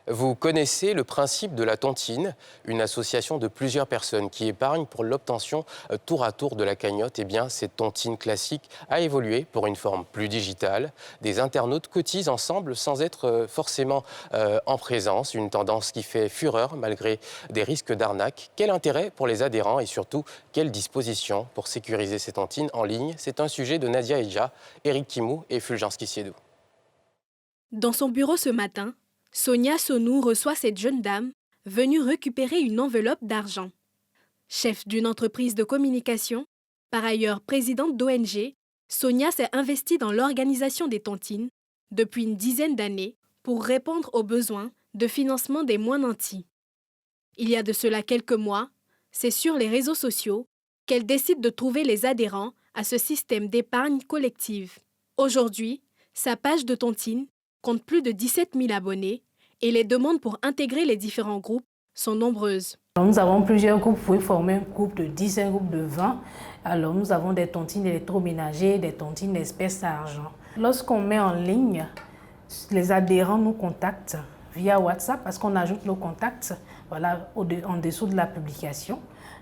Vous connaissez le principe de la tontine, une association de plusieurs personnes qui épargnent pour l'obtention tour à tour de la cagnotte. Eh bien, cette tontine classique a évolué pour une forme plus digitale. Des internautes cotisent ensemble sans être forcément en présence. Une tendance qui fait fureur malgré des risques d'arnaque. Quel intérêt pour les adhérents et surtout, quelles dispositions pour sécuriser ces tontines en ligne? C'est un sujet de Nadia Eja, Éric Kimou et Fulgence Kissiedou. Dans son bureau ce matin, Sonia Sonou reçoit cette jeune dame venue récupérer une enveloppe d'argent. Chef d'une entreprise de communication, par ailleurs présidente d'ONG, Sonia s'est investie dans l'organisation des tontines depuis une dizaine d'années pour répondre aux besoins de financement des moins nantis. Il y a de cela quelques mois, c'est sur les réseaux sociaux qu'elle décide de trouver les adhérents à ce système d'épargne collective. Aujourd'hui, sa page de tontine compte plus de 17 000 abonnés et les demandes pour intégrer les différents groupes sont nombreuses. Nous avons plusieurs groupes, vous pouvez former un groupe de 10, un groupe de 20. Alors nous avons des tontines électroménagers, des tontines espèces à argent. Lorsqu'on met en ligne, les adhérents nous contactent via WhatsApp parce qu'on ajoute nos contacts en dessous de la publication.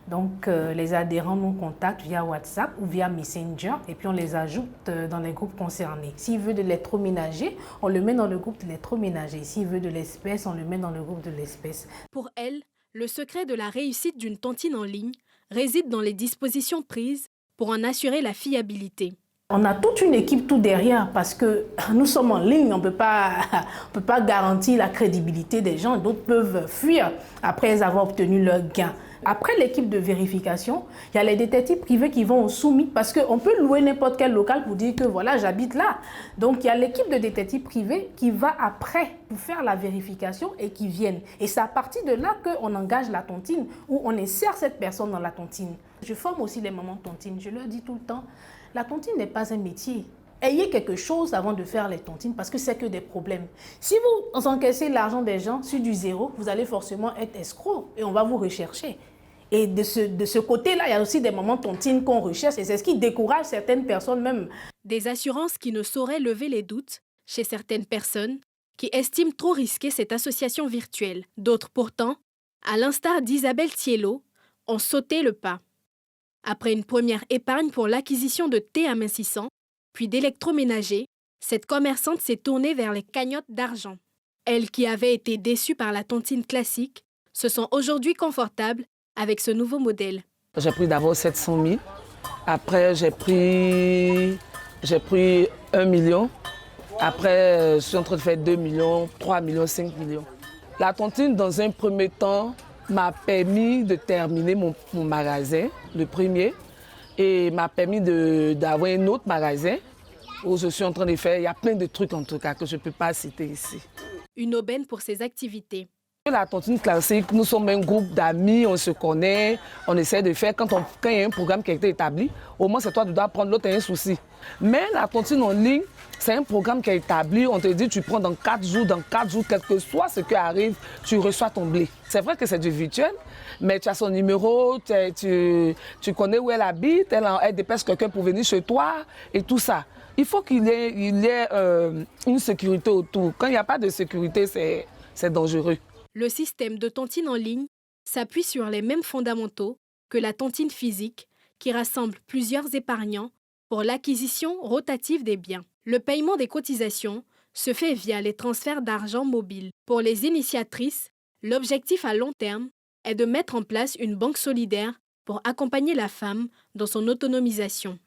Donc les adhérents nous contactent via WhatsApp ou via Messenger et puis on les ajoute dans les groupes concernés. S'il veut de l'électroménager, on le met dans le groupe de l'électroménager. S'il veut de l'espèce, on le met dans le groupe de l'espèce. Pour elle, le secret de la réussite d'une tontine en ligne réside dans les dispositions prises pour en assurer la fiabilité. On a toute une équipe tout derrière parce que nous sommes en ligne, on ne peut pas garantir la crédibilité des gens. D'autres peuvent fuir après avoir obtenu leur gain. Après l'équipe de vérification, il y a les détectives privés qui vont au soumis parce qu'on peut louer n'importe quel local pour dire que voilà, j'habite là. Donc il y a l'équipe de détectives privés qui va après pour faire la vérification et qui viennent. Et c'est à partir de là qu'on engage la tontine ou on insère cette personne dans la tontine. Je forme aussi les mamans tontines, je leur dis tout le temps, la tontine n'est pas un métier. Ayez quelque chose avant de faire les tontines parce que c'est que des problèmes. Si vous encaissez l'argent des gens sur du zéro, vous allez forcément être escroc et on va vous rechercher. Et de ce côté-là, il y a aussi des mamans tontines qu'on recherche et c'est ce qui décourage certaines personnes même. Des assurances qui ne sauraient lever les doutes chez certaines personnes qui estiment trop risquer cette association virtuelle. D'autres pourtant, à l'instar d'Isabelle Thiello, ont sauté le pas. Après une première épargne pour l'acquisition de thé amincissant, puis d'électroménager, cette commerçante s'est tournée vers les cagnottes d'argent. Elle qui avait été déçue par la tontine classique, se sent aujourd'hui confortable avec ce nouveau modèle. J'ai pris d'abord 700 000. Après, j'ai pris 1 million. Après, je suis en train de faire 2 millions, 3 millions, 5 millions. La tontine, dans un premier temps, m'a permis de terminer mon magasin, le premier, et m'a permis d'avoir un autre magasin où je suis en train de faire. Il y a plein de trucs en tout cas que je ne peux pas citer ici. Une aubaine pour ses activités. La tontine classique, nous sommes un groupe d'amis, on se connaît, on essaie de faire. Quand il y a un programme qui a été établi, au moins c'est toi qui dois prendre, l'autre a un souci. Mais la tontine en ligne, c'est un programme qui est établi, on te dit tu prends dans 4 jours, quel que soit ce qui arrive, tu reçois ton blé. C'est vrai que c'est du virtuel, mais tu as son numéro, tu connais où elle habite, elle dépêche quelqu'un pour venir chez toi et tout ça. Il faut qu'il y ait une sécurité autour. Quand il n'y a pas de sécurité, c'est dangereux. Le système de tontine en ligne s'appuie sur les mêmes fondamentaux que la tontine physique qui rassemble plusieurs épargnants pour l'acquisition rotative des biens. Le paiement des cotisations se fait via les transferts d'argent mobile. Pour les initiatrices, l'objectif à long terme est de mettre en place une banque solidaire pour accompagner la femme dans son autonomisation.